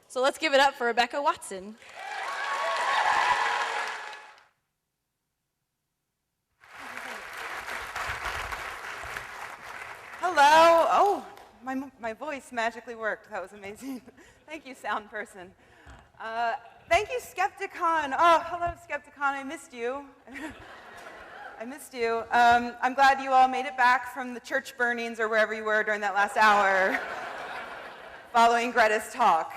So let's give it up for Rebecca Watson. Hello. Oh, my voice magically worked. That was amazing. Thank you, sound person. Thank you, Skepticon. Oh, hello, Skepticon. I missed you. I missed you. I'm glad you all made it back from the church burnings or wherever you were during that last hour following Greta's talk.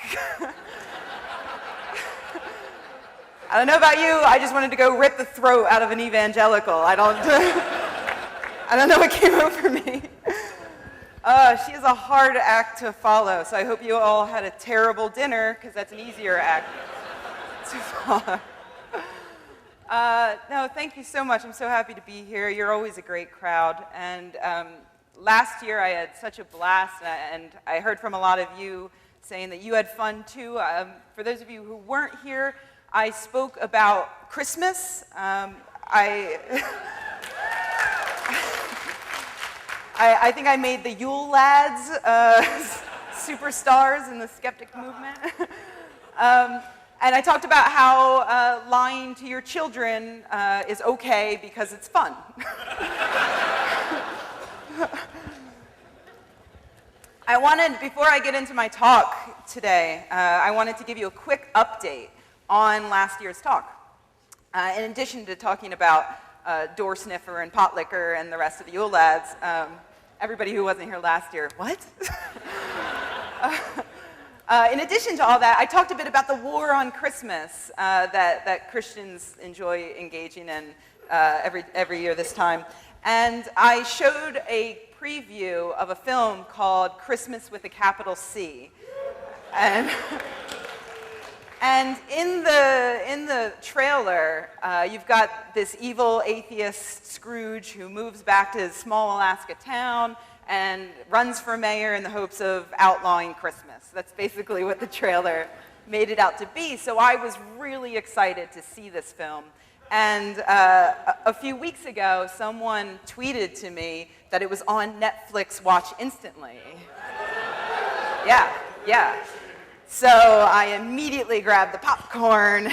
I don't know about you, I just wanted to go rip the throat out of an evangelical. I don't know what came over me. She is a hard act to follow, so I hope you all had a terrible dinner, because that's an easier act to follow. No, thank you so much. I'm so happy to be here. You're always a great crowd. And last year I had such a blast, and I heard from a lot of you saying that you had fun too. For those of you who weren't here, I spoke about Christmas. I think I made the Yule Lads superstars in the skeptic movement. And I talked about how lying to your children is okay because it's fun. Before I get into my talk today, I wanted to give you a quick update on last year's talk. In addition to talking about door sniffer and pot licker and the rest of the Yule Lads, everybody who wasn't here last year, what? In addition to all that, I talked a bit about the war on Christmas that Christians enjoy engaging in every year this time. And I showed a preview of a film called Christmas with a capital C. And in the trailer, you've got this evil atheist Scrooge who moves back to his small Alaska town and runs for mayor in the hopes of outlawing Christmas. That's basically what the trailer made it out to be. So I was really excited to see this film. And a few weeks ago, someone tweeted to me that it was on Netflix Watch Instantly. Yeah. So I immediately grabbed the popcorn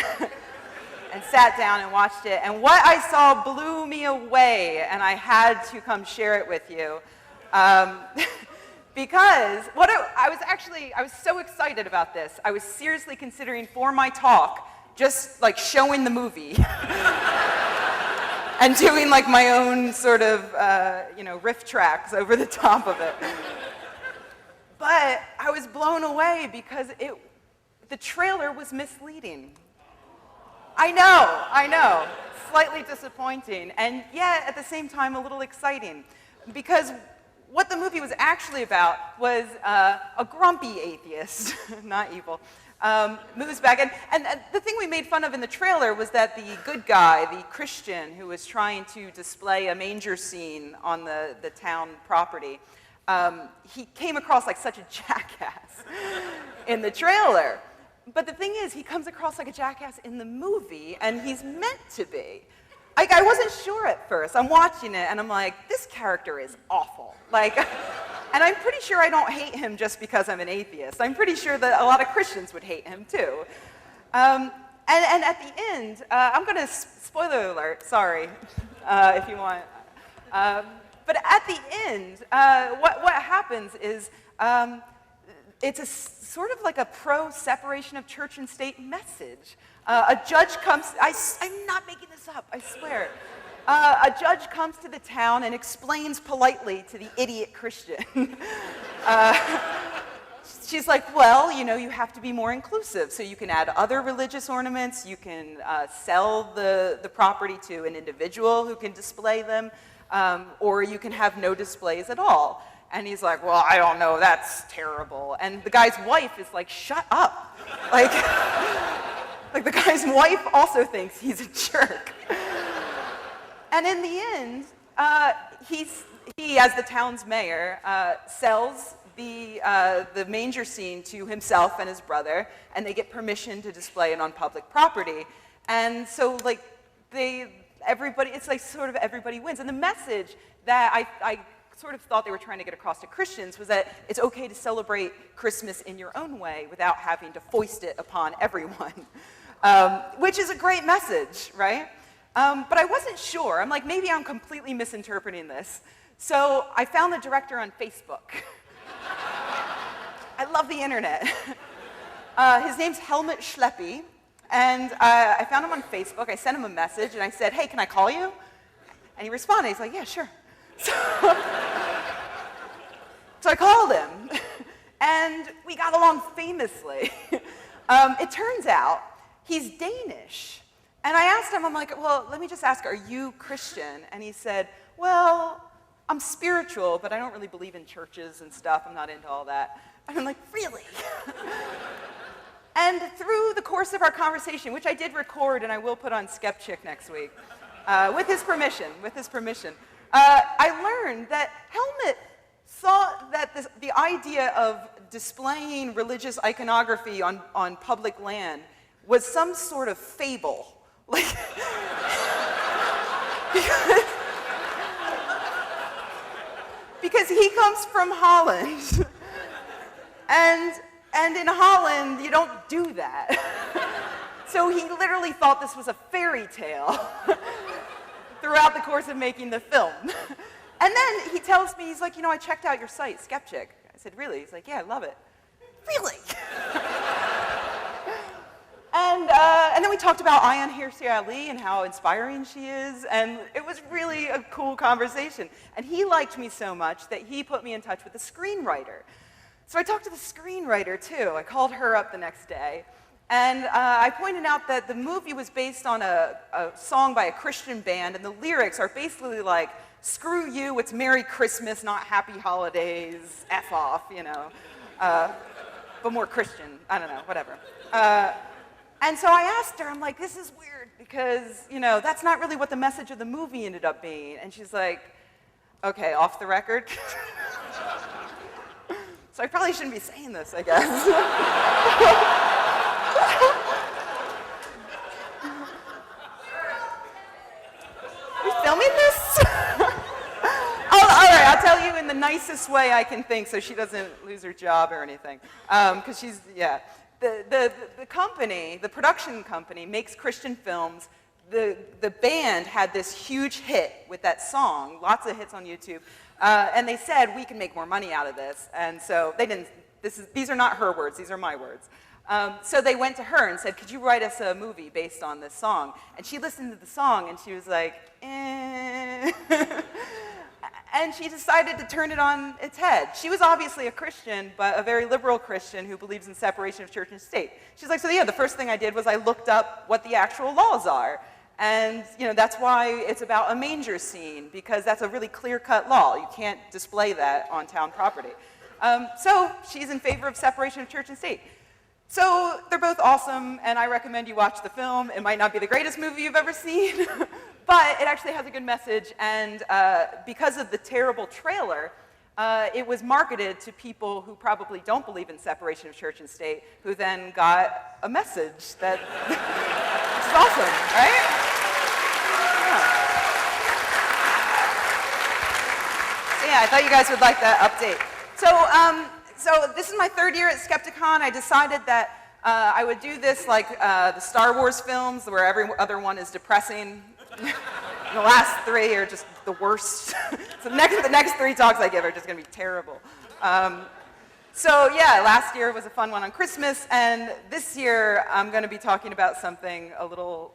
and sat down and watched it. And what I saw blew me away, and I had to come share it with you. Because I was so excited about this. I was seriously considering for my talk just like showing the movie and doing like my own sort of riff tracks over the top of it. But I was blown away because the trailer was misleading. I know, slightly disappointing, and yet at the same time a little exciting, because what the movie was actually about was a grumpy atheist, not evil, moves back. And the thing we made fun of in the trailer was that the good guy, the Christian who was trying to display a manger scene on the town property, he came across like such a jackass in the trailer. But the thing is, he comes across like a jackass in the movie, and he's meant to be. I wasn't sure at first. I'm watching it, and I'm like, this character is awful. And I'm pretty sure I don't hate him just because I'm an atheist. I'm pretty sure that a lot of Christians would hate him, too. And at the end, I'm going to, spoiler alert, sorry, if you want. But at the end, what happens is it's a sort of like a pro-separation of church and state message. A judge comes, I'm not making this up, I swear. A judge comes to the town and explains politely to the idiot Christian. She's like, well, you have to be more inclusive, so you can add other religious ornaments, you can sell the property to an individual who can display them, or you can have no displays at all. And he's like, well, I don't know, that's terrible. And the guy's wife is like, shut up. Like the guy's wife also thinks he's a jerk. And in the end, he, as the town's mayor, sells the manger scene to himself and his brother, and they get permission to display it on public property. And so, everybody, it's like sort of everybody wins. And the message that I sort of thought they were trying to get across to Christians was that it's okay to celebrate Christmas in your own way without having to foist it upon everyone, which is a great message, right? But I wasn't sure. I'm like, maybe I'm completely misinterpreting this. So I found the director on Facebook. I love the internet. His name's Helmut Schleppy, and I found him on Facebook. I sent him a message, and I said, hey, can I call you? And he responded. He's like, yeah, sure. So I called him, and we got along famously. It turns out he's Danish. And I asked him, I'm like, well, let me just ask, are you Christian? And he said, well, I'm spiritual, but I don't really believe in churches and stuff. I'm not into all that. And I'm like, really? And through the course of our conversation, which I did record and I will put on Skeptic next week, with his permission, I learned that Helmut thought that the idea of displaying religious iconography on public land was some sort of fable. Like, because he comes from Holland, and in Holland, you don't do that. So he literally thought this was a fairy tale throughout the course of making the film. And then he tells me, he's like, you know, I checked out your site, Skeptic. I said, really? He's like, yeah, I love it. Really? And then we talked about Ayaan Hirsi Ali and how inspiring she is, and it was really a cool conversation. And he liked me so much that he put me in touch with the screenwriter. So I talked to the screenwriter, too. I called her up the next day, and I pointed out that the movie was based on a song by a Christian band, and the lyrics are basically like, screw you, it's Merry Christmas, not Happy Holidays, F off, you know, but more Christian, I don't know, whatever. And so I asked her, I'm like, this is weird because, you know, that's not really what the message of the movie ended up being. And she's like, okay, off the record. So I probably shouldn't be saying this, I guess. We filming this? All right, I'll tell you in the nicest way I can think so she doesn't lose her job or anything. Because she's, yeah. The company, the production company, makes Christian films. The band had this huge hit with that song, lots of hits on YouTube, and they said, we can make more money out of this. And so they didn't, these are not her words, these are my words. So they went to her and said, could you write us a movie based on this song? And she listened to the song and she was like, eh. And she decided to turn it on its head. She was obviously a Christian, but a very liberal Christian who believes in separation of church and state. She's like, so yeah, the first thing I did was I looked up what the actual laws are. And you know, that's why it's about a manger scene, because that's a really clear-cut law. You can't display that on town property. So she's in favor of separation of church and state. So they're both awesome, and I recommend you watch the film. It might not be the greatest movie you've ever seen, but it actually has a good message, and because of the terrible trailer, it was marketed to people who probably don't believe in separation of church and state, who then got a message that, which is awesome, right? Yeah. So yeah, I thought you guys would like that update. So this is my third year at Skepticon. I decided that I would do this like the Star Wars films, where every other one is depressing. The last three are just the worst. So the next three talks I give are just going to be terrible. So yeah, last year was a fun one on Christmas, and this year I'm going to be talking about something a little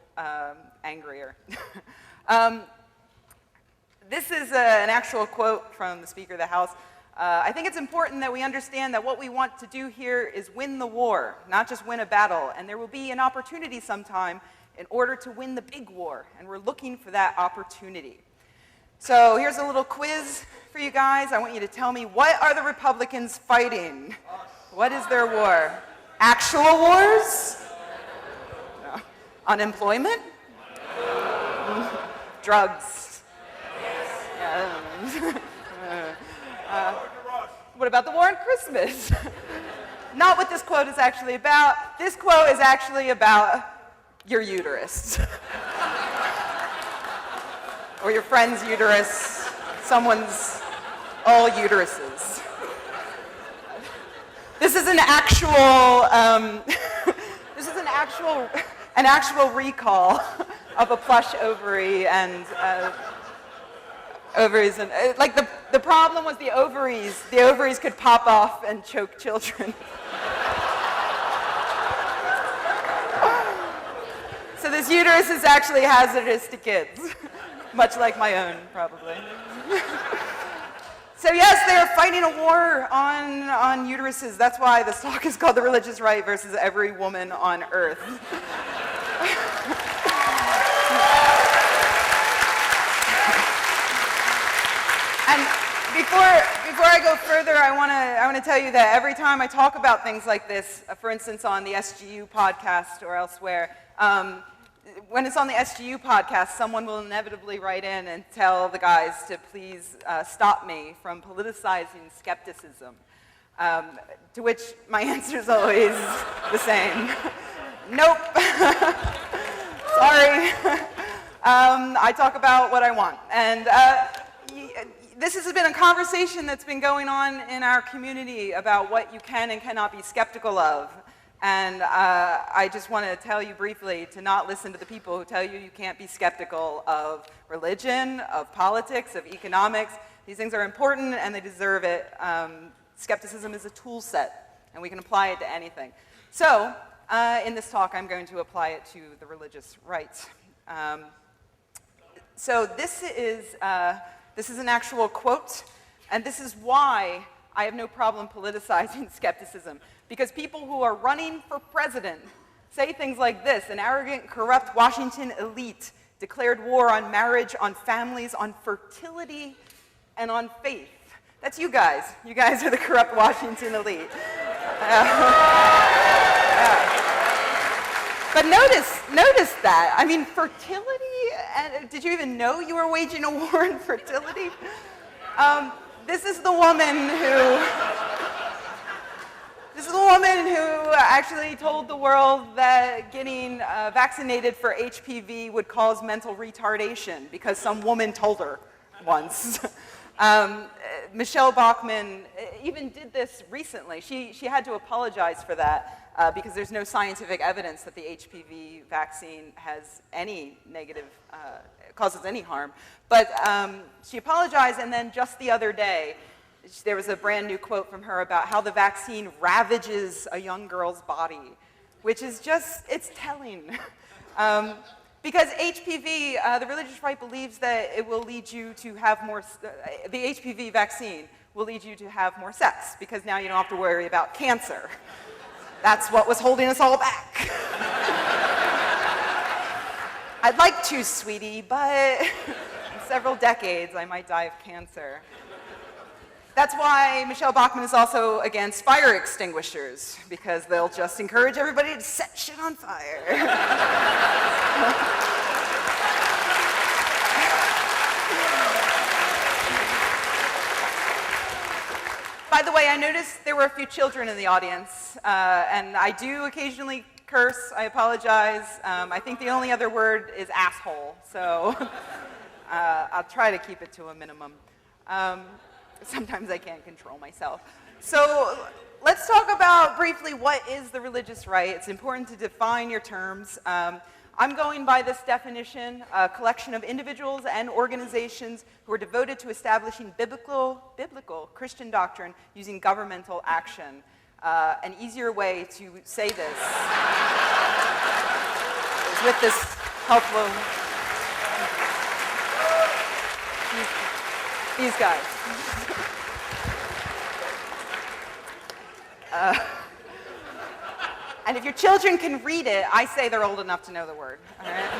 angrier. This is an actual quote from the Speaker of the House. I think it's important that we understand that what we want to do here is win the war, not just win a battle. And there will be an opportunity sometime in order to win the big war, and we're looking for that opportunity. So here's a little quiz for you guys. I want you to tell me, what are the Republicans fighting? What is their war? Actual wars? No. Unemployment? Drugs? Yeah. What about the war on Christmas? Not what this quote is actually about. This quote is actually about your uterus. Or your friend's uterus, someone's all uteruses. This is an actual, this is an actual recall of a plush ovary and ovaries. And like the problem was the ovaries. The ovaries could pop off and choke children. So this uterus is actually hazardous to kids, much like my own, probably. So yes, they are fighting a war on uteruses. That's why this talk is called The Religious Right versus Every Woman on Earth. And before I go further, I want to tell you that every time I talk about things like this, for instance, on the SGU podcast or elsewhere, when it's on the SGU podcast, someone will inevitably write in and tell the guys to please stop me from politicizing skepticism, to which my answer is always the same. Nope. Sorry. I talk about what I want. And this has been a conversation that's been going on in our community about what you can and cannot be skeptical of. And I just want to tell you briefly to not listen to the people who tell you you can't be skeptical of religion, of politics, of economics. These things are important and they deserve it. Skepticism is a tool set, and we can apply it to anything. So, in this talk, I'm going to apply it to the religious right. So this is an actual quote, and this is why I have no problem politicizing skepticism. Because people who are running for president say things like this: an arrogant, corrupt Washington elite declared war on marriage, on families, on fertility, and on faith. That's you guys. You guys are the corrupt Washington elite. But notice that. I mean, fertility, did you even know you were waging a war on fertility? This is the woman who actually told the world that getting vaccinated for HPV would cause mental retardation because some woman told her once. Michelle Bachmann even did this recently. She had to apologize for that because there's no scientific evidence that the HPV vaccine has any negative, causes any harm. But she apologized, and then just the other day, there was a brand new quote from her about how the vaccine ravages a young girl's body, which is just, it's telling. Because HPV, the religious right believes that it will lead you to have more, the HPV vaccine will lead you to have more sex, because now you don't have to worry about cancer. That's what was holding us all back. I'd like to, sweetie, but in several decades I might die of cancer. That's why Michelle Bachmann is also against fire extinguishers, because they'll just encourage everybody to set shit on fire. By the way, I noticed there were a few children in the audience, and I do occasionally curse. I apologize. I think the only other word is asshole, so I'll try to keep it to a minimum. Sometimes I can't control myself. So let's talk about briefly what is the religious right. It's important to define your terms. I'm going by this definition: a collection of individuals and organizations who are devoted to establishing biblical Christian doctrine using governmental action. An easier way to say this is with this helpful, these guys. And if your children can read it, I say they're old enough to know the word. All right?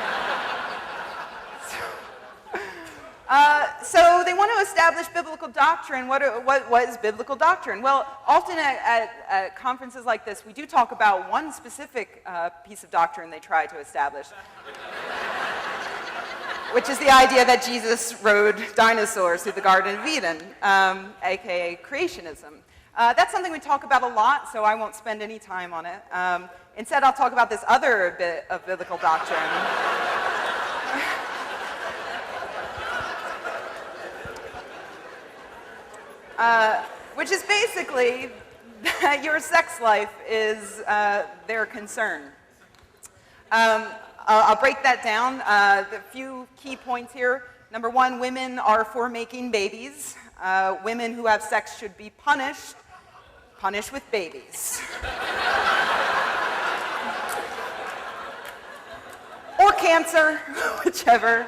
So they want to establish biblical doctrine. What is biblical doctrine? Well, often at conferences like this, we do talk about one specific piece of doctrine they try to establish, which is the idea that Jesus rode dinosaurs through the Garden of Eden, aka creationism. That's something we talk about a lot, so I won't spend any time on it. Instead, I'll talk about this other bit of biblical doctrine. which is basically that your sex life is their concern. I'll break that down. The few key points here. Number one, women are for making babies. Women who have sex should be punished. Punished with babies. Or cancer, whichever.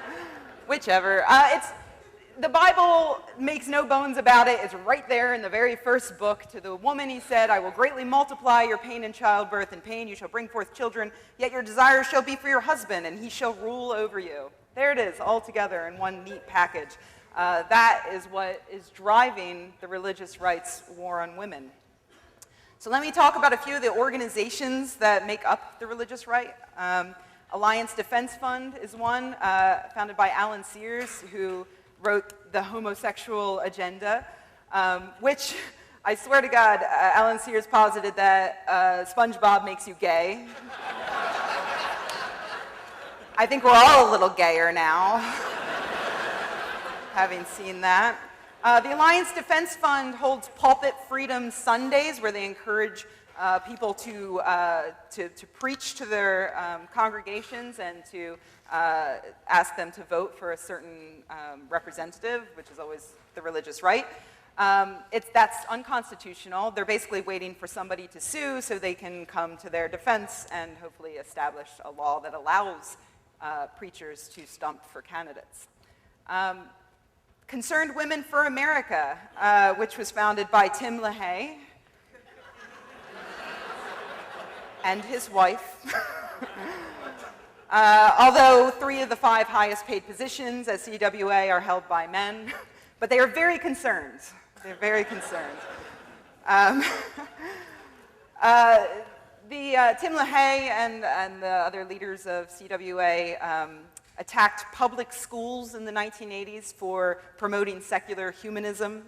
The Bible makes no bones about it. It's right there in the very first book. To the woman he said, I will greatly multiply your pain in childbirth. In pain you shall bring forth children, yet your desire shall be for your husband, and he shall rule over you. There it is, all together in one neat package. That is what is driving the religious rights war on women. So let me talk about a few of the organizations that make up the religious right. Alliance Defense Fund is one, founded by Alan Sears, who wrote The Homosexual Agenda, which, I swear to God, Alan Sears posited that SpongeBob makes you gay. I think we're all a little gayer now, having seen that. The Alliance Defense Fund holds Pulpit Freedom Sundays, where they encourage people to preach to their congregations and to ask them to vote for a certain representative, which is always the religious right. That's unconstitutional. They're basically waiting for somebody to sue so they can come to their defense and hopefully establish a law that allows preachers to stump for candidates. Concerned Women for America, which was founded by Tim LaHaye and his wife. Although 3 of the 5 highest paid positions at CWA are held by men, but they are very concerned. They're very concerned. Tim LaHaye and the other leaders of CWA attacked public schools in the 1980s for promoting secular humanism.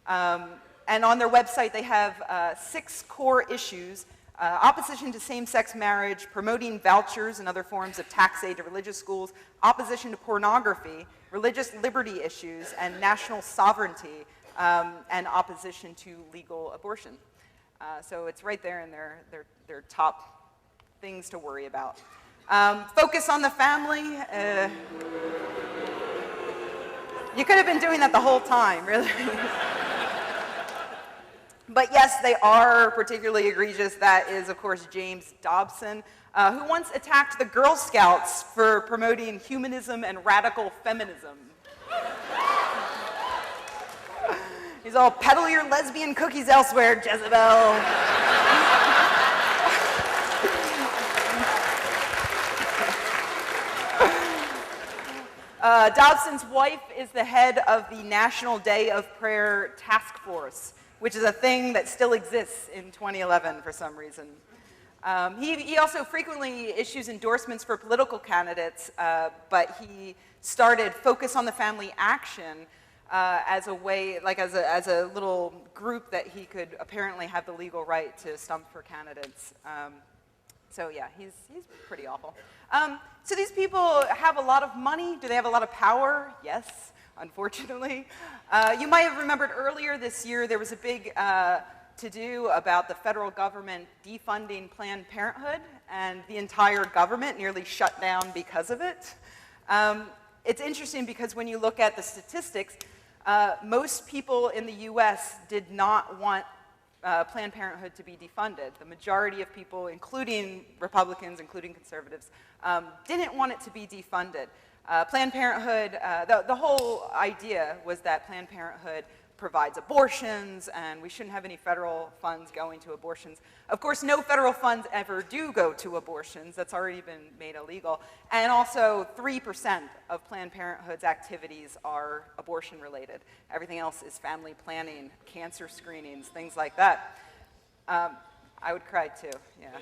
And on their website, they have 6 core issues: opposition to same-sex marriage, promoting vouchers and other forms of tax aid to religious schools, opposition to pornography, religious liberty issues, and national sovereignty, and opposition to legal abortion. So it's right there in their top things to worry about. Focus on the family. You could have been doing that the whole time, really. But yes, they are particularly egregious. That is, of course, James Dobson, who once attacked the Girl Scouts for promoting humanism and radical feminism. He's all, peddle your lesbian cookies elsewhere, Jezebel. Dobson's wife is the head of the National Day of Prayer Task Force, which is a thing that still exists in 2011 for some reason. He also frequently issues endorsements for political candidates, but he started Focus on the Family Action as a way, like as a little group that he could apparently have the legal right to stump for candidates. So yeah, he's pretty awful. So these people have a lot of money. Do they have a lot of power? Yes, unfortunately. You might have remembered earlier this year there was a big to-do about the federal government defunding Planned Parenthood, and the entire government nearly shut down because of it. It's interesting because when you look at the statistics, most people in the US did not want Planned Parenthood to be defunded. The majority of people, including Republicans, including conservatives, didn't want it to be defunded. Planned Parenthood, the whole idea was that Planned Parenthood provides abortions, and we shouldn't have any federal funds going to abortions. Of course, no federal funds ever do go to abortions. That's already been made illegal. And also, 3% of Planned Parenthood's activities are abortion-related. Everything else is family planning, cancer screenings, things like that. I would cry too, yeah.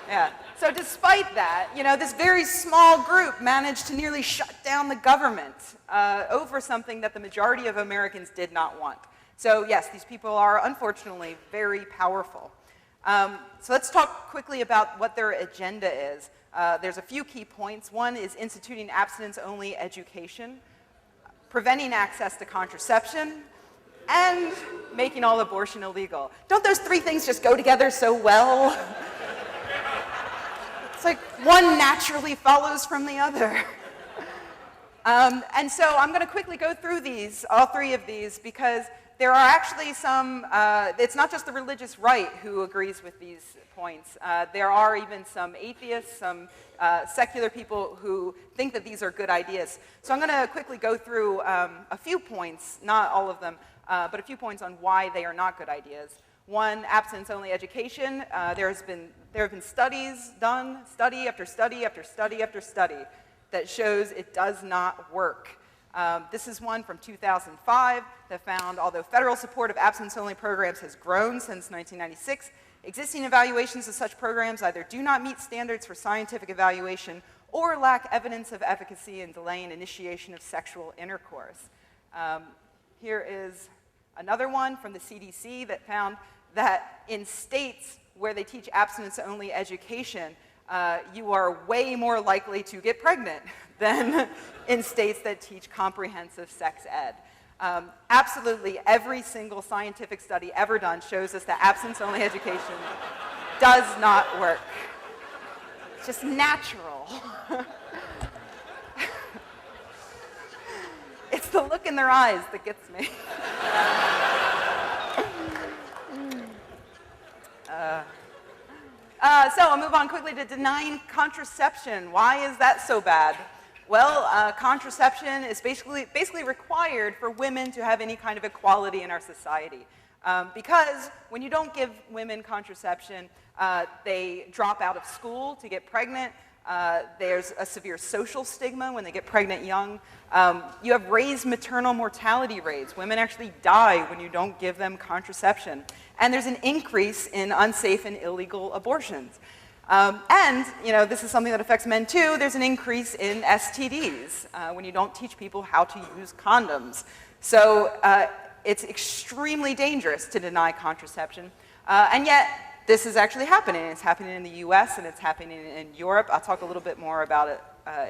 Yeah. So despite that, you know, this very small group managed to nearly shut down the government over something that the majority of Americans did not want. So yes, these people are unfortunately very powerful. So let's talk quickly about what their agenda is. There's a few key points. One is instituting abstinence-only education. preventing access to contraception, and making all abortion illegal. Don't those three things just go together so well? It's like one naturally follows from the other. And so I'm going to quickly go through these, all three of these, because there are actually some, it's not just the religious right who agrees with these points. There are even some atheists, some secular people who think that these are good ideas. So I'm going to quickly go through a few points, not all of them, but a few points on why they are not good ideas. One, abstinence-only education. There have been studies done, study after study after study after study, that shows it does not work. This is one from 2005 that found, although federal support of abstinence-only programs has grown since 1996, existing evaluations of such programs either do not meet standards for scientific evaluation or lack evidence of efficacy in delaying initiation of sexual intercourse. Here is another one from the CDC that found that in states where they teach abstinence-only education, you are way more likely to get pregnant than in states that teach comprehensive sex ed. Absolutely every single scientific study ever done shows us that abstinence-only education does not work. It's just natural. It's the look in their eyes that gets me. So I'll move on quickly to denying contraception. Why is that so bad? Well, contraception is basically required for women to have any kind of equality in our society. Because when you don't give women contraception, they drop out of school to get pregnant. There's a severe social stigma when they get pregnant young. You have raised maternal mortality rates. Women actually die when you don't give them contraception. And there's an increase in unsafe and illegal abortions. And, you know, this is something that affects men too. There's an increase in STDs when you don't teach people how to use condoms. So it's extremely dangerous to deny contraception. And yet, this is actually happening. It's happening in the US and it's happening in Europe. I'll talk a little bit more about it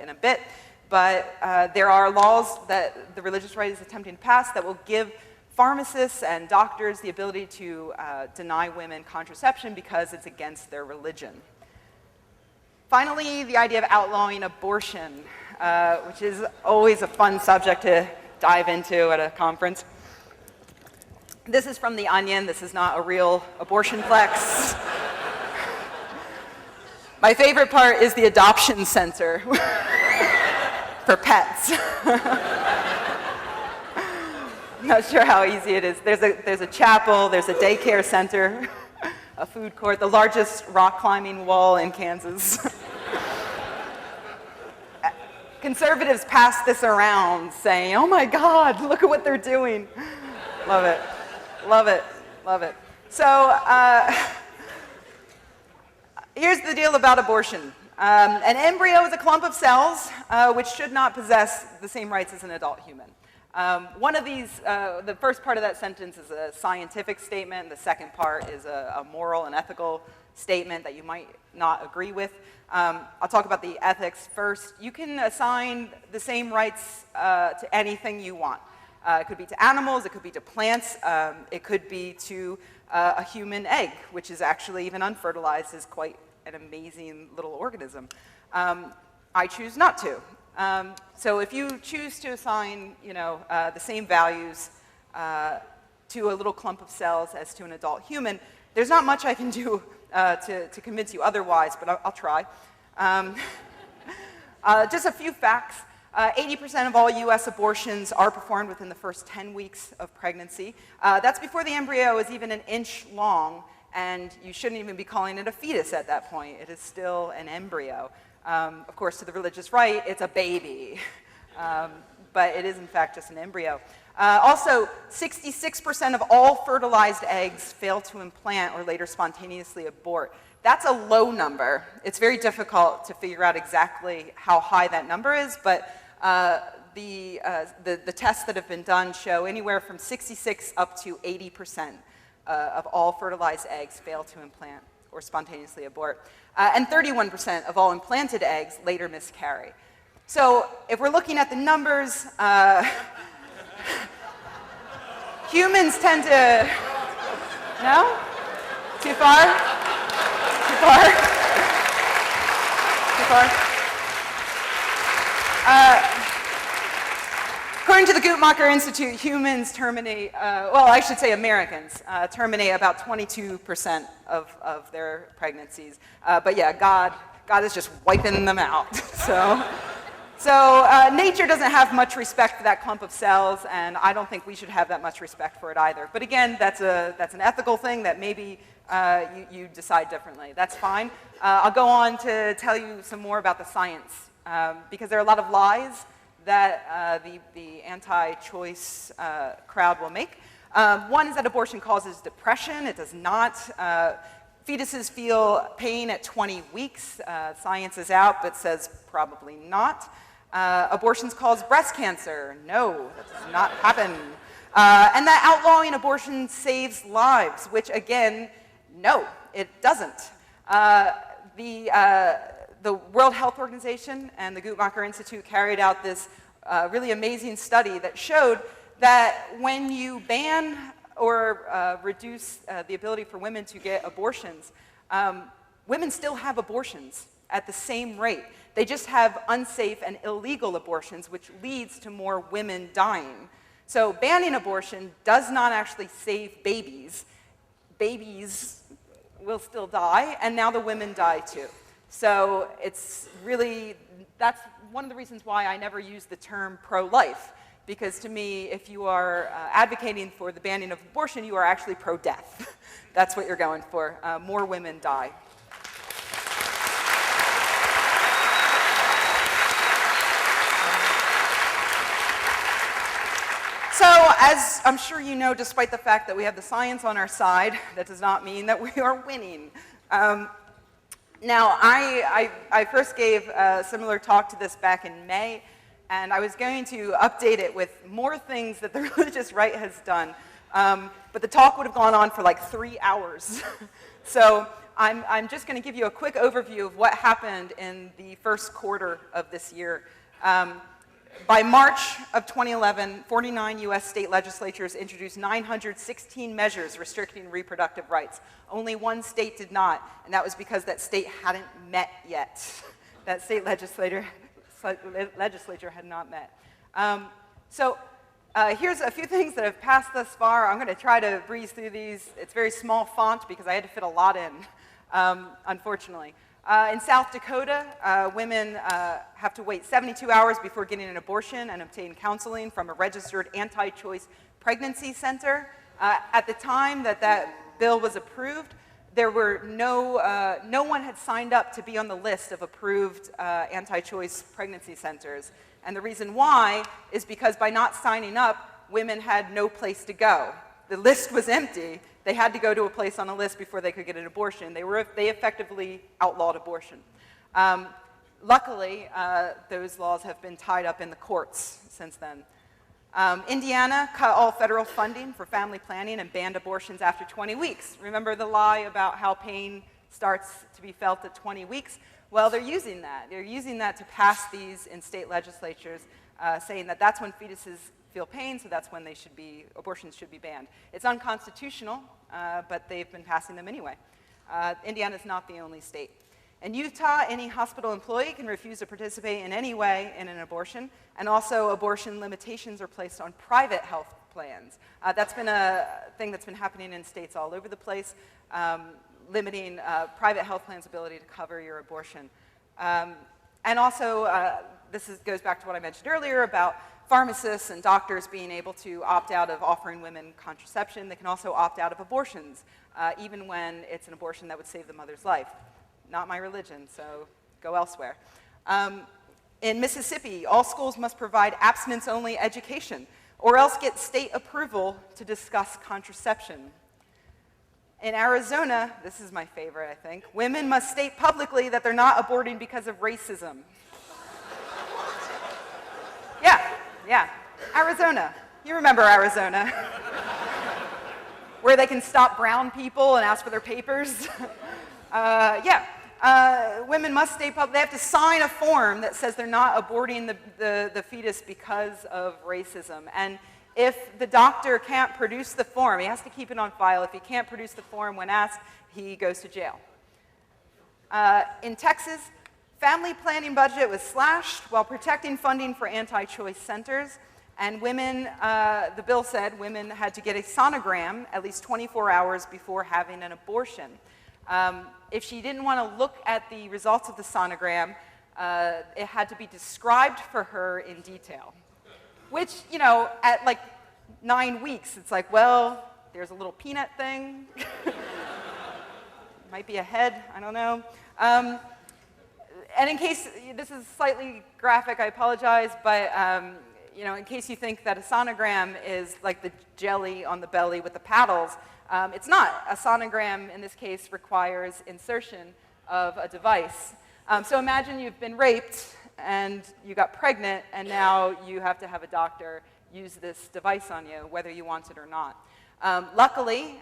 in a bit. But there are laws that the religious right is attempting to pass that will give pharmacists and doctors the ability to deny women contraception because it's against their religion. Finally, the idea of outlawing abortion, which is always a fun subject to dive into at a conference. This is from The Onion. This is not a real abortion flex. My favorite part is the adoption center for pets. Not sure how easy it is. There's a chapel, there's a daycare center, a food court, the largest rock climbing wall in Kansas. Conservatives pass this around saying, oh my God, look at what they're doing. Love it, love it, love it. So here's the deal about abortion. An embryo is a clump of cells which should not possess the same rights as an adult human. One of these, the first part of that sentence is a scientific statement. The second part is a moral and ethical statement that you might not agree with. I'll talk about the ethics first. You can assign the same rights to anything you want. It could be to animals, it could be to plants, it could be to a human egg, which is actually, even unfertilized, is quite an amazing little organism. I choose not to. So if you choose to assign, you know, the same values to a little clump of cells as to an adult human, there's not much I can do to convince you otherwise, but I'll try. Just a few facts. 80% of all US abortions are performed within the first 10 weeks of pregnancy. That's before the embryo is even an inch long, and you shouldn't even be calling it a fetus at that point. It is still an embryo. Of course, to the religious right, it's a baby, but it is in fact just an embryo. Also, 66% of all fertilized eggs fail to implant or later spontaneously abort. That's a low number. It's very difficult to figure out exactly how high that number is, but the tests that have been done show anywhere from 66 up to 80% of all fertilized eggs fail to implant or spontaneously abort. And 31% of all implanted eggs later miscarry. So if we're looking at the numbers, humans tend to, no? Too far? Too far? Too far? According to the Guttmacher Institute, humans terminate, well, I should say Americans, terminate about 22% of their pregnancies. But yeah, God is just wiping them out. So nature doesn't have much respect for that clump of cells, and I don't think we should have that much respect for it either. But again, that's an ethical thing that maybe you decide differently. That's fine. I'll go on to tell you some more about the science, because there are a lot of lies that the anti-choice crowd will make. One is that abortion causes depression. It does not. Fetuses feel pain at 20 weeks. Science is out, but says probably not. Abortions cause breast cancer. No, that does not happen. And that outlawing abortion saves lives, which again, no, it doesn't. The World Health Organization and the Guttmacher Institute carried out this really amazing study that showed that when you ban or reduce the ability for women to get abortions, women still have abortions at the same rate. They just have unsafe and illegal abortions, which leads to more women dying. So banning abortion does not actually save babies. Babies will still die, and now the women die too. So it's really, that's one of the reasons why I never use the term pro-life, because to me, if you are advocating for the banning of abortion, you are actually pro-death. That's what you're going for. More women die. So, as I'm sure you know, despite the fact that we have the science on our side, that does not mean that we are winning. Now, I first gave a similar talk to this back in May, and I was going to update it with more things that the religious right has done, but the talk would have gone on for like 3 hours. So I'm just going to give you a quick overview of what happened in the first quarter of this year. By March of 2011, 49 US state legislatures introduced 916 measures restricting reproductive rights. Only one state did not, and that was because that state hadn't met yet. That state legislature had not met. Here's a few things that have passed thus far. I'm going to try to breeze through these. It's very small font because I had to fit a lot in, unfortunately. In South Dakota, women have to wait 72 hours before getting an abortion and obtain counseling from a registered anti-choice pregnancy center. At the time that bill was approved, there were no one had signed up to be on the list of approved anti-choice pregnancy centers. And the reason why is because by not signing up, women had no place to go. The list was empty. They had to go to a place on a list before they could get an abortion. They effectively outlawed abortion. Luckily, those laws have been tied up in the courts since then. Indiana cut all federal funding for family planning and banned abortions after 20 weeks. Remember the lie about how pain starts to be felt at 20 weeks? Well, they're using that. They're using that to pass these in state legislatures, saying that that's when fetuses feel pain, so that's when abortions should be banned. It's unconstitutional, but they've been passing them anyway. Indiana's not the only state. In Utah, any hospital employee can refuse to participate in any way in an abortion, and also abortion limitations are placed on private health plans. That's been a thing that's been happening in states all over the place, limiting private health plans' ability to cover your abortion. And also, goes back to what I mentioned earlier about pharmacists and doctors being able to opt out of offering women contraception. They can also opt out of abortions, even when it's an abortion that would save the mother's life. Not my religion, so go elsewhere. In Mississippi, all schools must provide abstinence-only education, or else get state approval to discuss contraception. In Arizona, this is my favorite, I think, women must state publicly that they're not aborting because of racism. Yeah, Arizona. You remember Arizona. Where they can stop brown people and ask for their papers. Women women must stay public. They have to sign a form that says they're not aborting the fetus because of racism. And if the doctor can't produce the form, he has to keep it on file. If he can't produce the form when asked, he goes to jail. In Texas, family planning budget was slashed while protecting funding for anti-choice centers. And women, the bill said women had to get a sonogram at least 24 hours before having an abortion. If she didn't want to look at the results of the sonogram, it had to be described for her in detail. Which, you know, at like 9 weeks, it's like, well, there's a little peanut thing. Might be a head, I don't know. And in case, this is slightly graphic, I apologize, but you know, in case you think that a sonogram is like the jelly on the belly with the paddles, it's not. A sonogram, in this case, requires insertion of a device. So imagine you've been raped and you got pregnant, and now you have to have a doctor use this device on you, whether you want it or not. Luckily,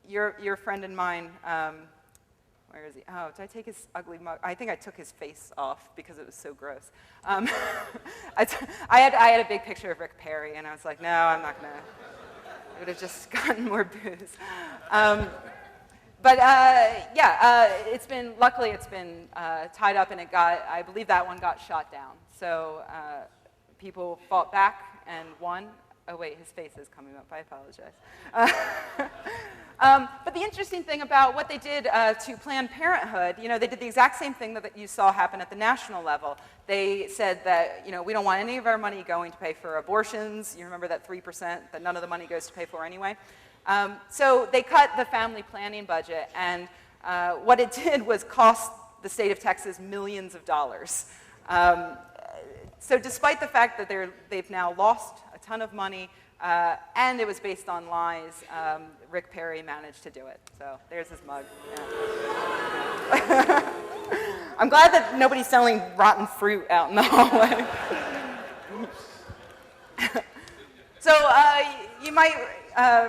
your friend and mine, where is he? Oh, did I take his ugly mug? I think I took his face off because it was so gross. I had a big picture of Rick Perry, and I was like, no, I'm not going to. It would have just gotten more booze. Luckily it's been tied up, and I believe that one got shot down. So people fought back and won. Oh wait, his face is coming up, I apologize. But the interesting thing about what they did to Planned Parenthood, you know, they did the exact same thing that you saw happen at the national level. They said that, you know, we don't want any of our money going to pay for abortions. You remember that 3% that none of the money goes to pay for anyway? So they cut the family planning budget, and what it did was cost the state of Texas millions of dollars. So despite the fact that they've now lost a ton of money, and it was based on lies, Rick Perry managed to do it. So there's his mug. Yeah. I'm glad that nobody's selling rotten fruit out in the hallway. So you might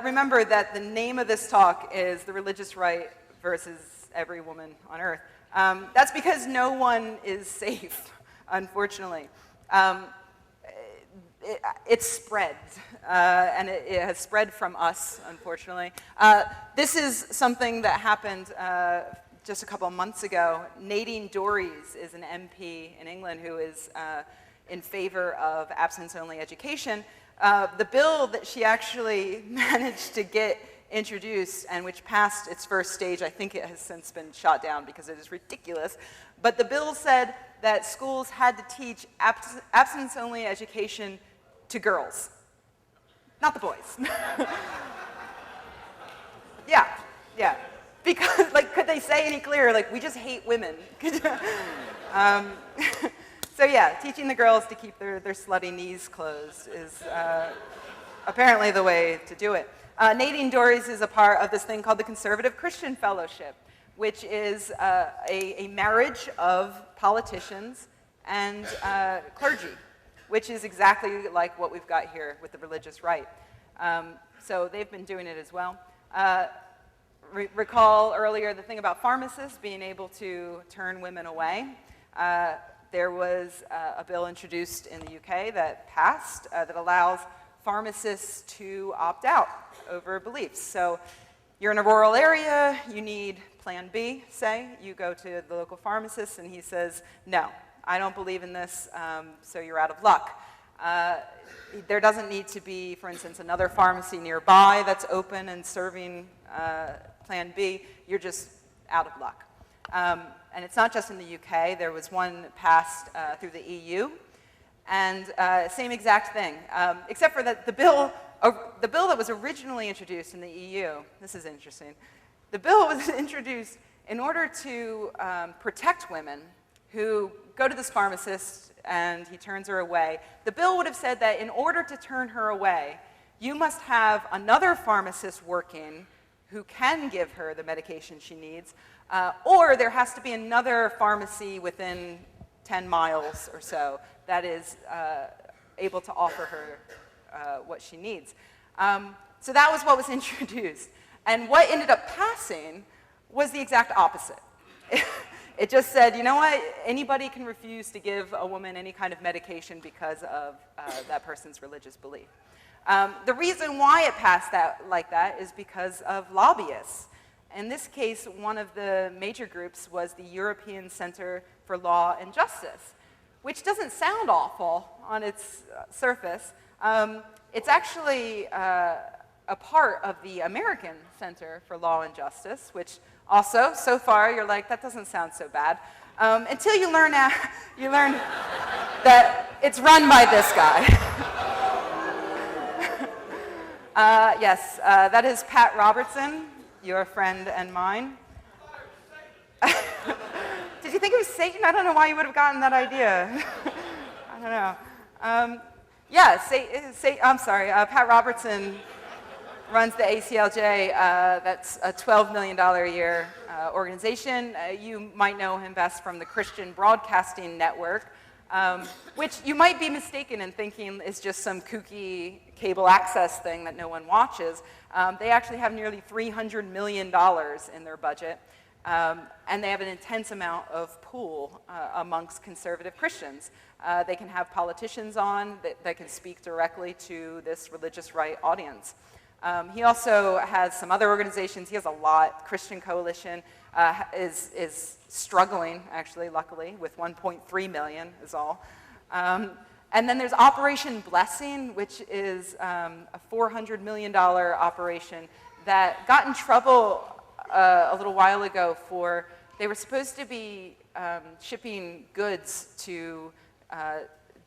remember that the name of this talk is The Religious Right versus Every Woman on Earth. That's because no one is safe, unfortunately. It spread, and it has spread from us, unfortunately. This is something that happened just a couple of months ago. Nadine Dorries is an MP in England who is in favor of abstinence-only education. The bill that she actually managed to get introduced, and which passed its first stage, I think it has since been shot down because it is ridiculous, but the bill said that schools had to teach abstinence-only education to girls, not the boys. Yeah. Because, like, could they say any clearer? Like, we just hate women. So yeah, teaching the girls to keep their slutty knees closed is apparently the way to do it. Nadine Dorries is a part of this thing called the Conservative Christian Fellowship, which is a marriage of politicians and clergy, which is exactly like what we've got here with the religious right. So they've been doing it as well. Recall earlier the thing about pharmacists being able to turn women away. There was a bill introduced in the UK that passed that allows pharmacists to opt out over beliefs. So you're in a rural area, you need Plan B, say. You go to the local pharmacist and he says, no, I don't believe in this, so you're out of luck. There doesn't need to be, for instance, another pharmacy nearby that's open and serving Plan B. You're just out of luck. And it's not just in the UK. There was one passed through the EU, and same exact thing, except for that the bill that was originally introduced in the EU, this is interesting, the bill was introduced in order to protect women who go to this pharmacist and he turns her away. The bill would have said that in order to turn her away, you must have another pharmacist working who can give her the medication she needs, or there has to be another pharmacy within 10 miles or so that is able to offer her what she needs. So that was what was introduced. And what ended up passing was the exact opposite. It just said, you know what, anybody can refuse to give a woman any kind of medication because of that person's religious belief. The reason why it passed like that is because of lobbyists. In this case, one of the major groups was the European Center for Law and Justice, which doesn't sound awful on its surface. It's actually a part of the American Center for Law and Justice, which also, so far, you're like, that doesn't sound so bad. Until you learn that it's run by this guy. Yes, that is Pat Robertson, your friend and mine. Did you think it was Satan? I don't know why you would have gotten that idea. I don't know. Yeah, I'm sorry, Pat Robertson runs the ACLJ. That's a $12 million a year organization. You might know him best from the Christian Broadcasting Network, which you might be mistaken in thinking is just some kooky cable access thing that no one watches. They actually have nearly $300 million in their budget, and they have an intense amount of pull amongst conservative Christians. They can have politicians on that can speak directly to this religious right audience. He also has some other organizations. He has a lot. Christian Coalition is struggling, actually, luckily, with 1.3 million is all. And then there's Operation Blessing, which is a $400 million operation that got in trouble a little while ago for, they were supposed to be shipping goods to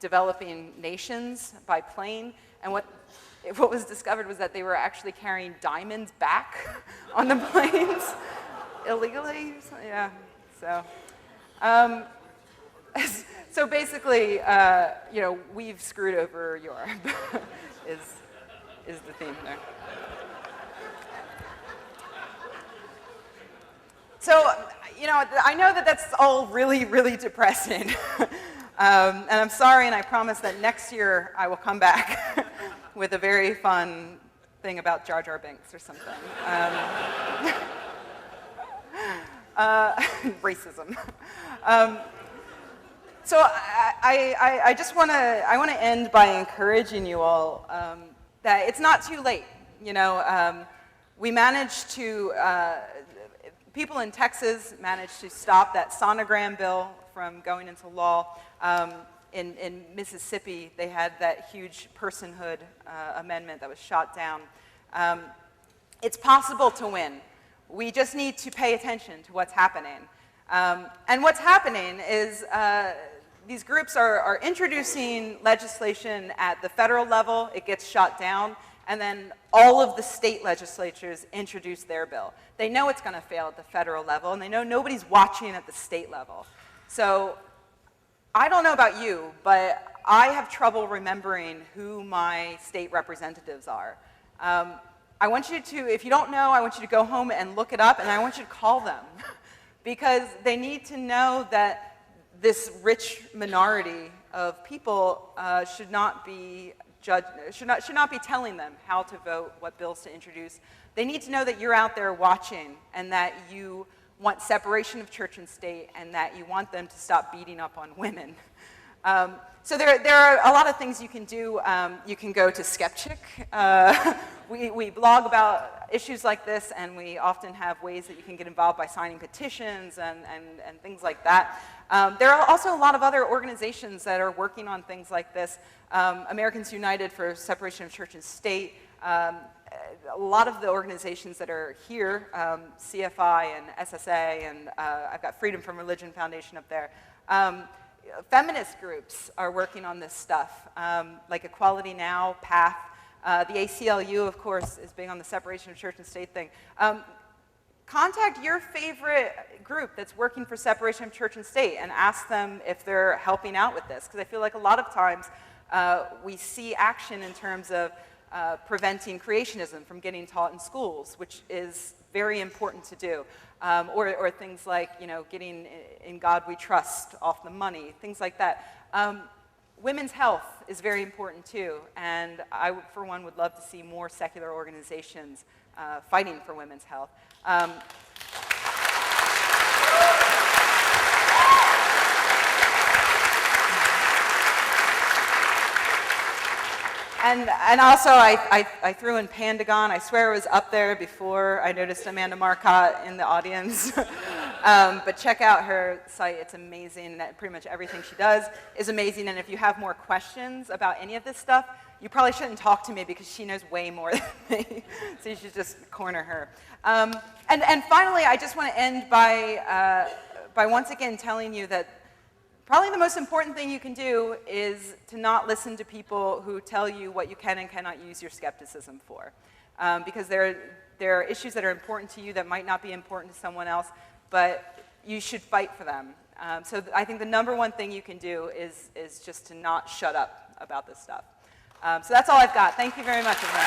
developing nations by plane, and what was discovered was that they were actually carrying diamonds back on the planes illegally. Yeah, so. So basically, you know, we've screwed over Europe, is the theme there. So, you know, I know that that's all really, really depressing. And I'm sorry, and I promise that next year I will come back with a very fun thing about Jar Jar Binks or something. Racism. So I just want to end by encouraging you all that it's not too late. You know, we managed to, people in Texas managed to stop that sonogram bill from going into law. In Mississippi, they had that huge personhood amendment that was shot down. It's possible to win. We just need to pay attention to what's happening. And what's happening is these groups are introducing legislation at the federal level, it gets shot down, and then all of the state legislatures introduce their bill. They know it's going to fail at the federal level, and they know nobody's watching at the state level. So I don't know about you, but I have trouble remembering who my state representatives are. I want you to, if you don't know, I want you to go home and look it up, and I want you to call them. Because they need to know that this rich minority of people should not be telling them how to vote, what bills to introduce. They need to know that you're out there watching and that you want separation of church and state and that you want them to stop beating up on women. So there are a lot of things you can do. You can go to Skeptic. We blog about issues like this, and we often have ways that you can get involved by signing petitions and things like that. There are also a lot of other organizations that are working on things like this. Americans United for Separation of Church and State. A lot of the organizations that are here, CFI and SSA, and I've got Freedom from Religion Foundation up there. Feminist groups are working on this stuff, like Equality Now, PATH. The ACLU, of course, is big on the separation of church and state thing. Contact your favorite group that's working for separation of church and state and ask them if they're helping out with this, because I feel like a lot of times we see action in terms of preventing creationism from getting taught in schools, which is very important to do. Or things like, you know, getting In God We Trust off the money, things like that. Women's health is very important too, and I, for one, would love to see more secular organizations fighting for women's health. And also, I threw in Pandagon. I swear it was up there before I noticed Amanda Marcotte in the audience. But check out her site. It's amazing. Pretty much everything she does is amazing. And if you have more questions about any of this stuff, you probably shouldn't talk to me because she knows way more than me. So you should just corner her. And finally, I just want to end by once again telling you that probably the most important thing you can do is to not listen to people who tell you what you can and cannot use your skepticism for. Because there are issues that are important to you that might not be important to someone else, but you should fight for them. So I think the number one thing you can do is just to not shut up about this stuff. So that's all I've got. Thank you very much, everyone.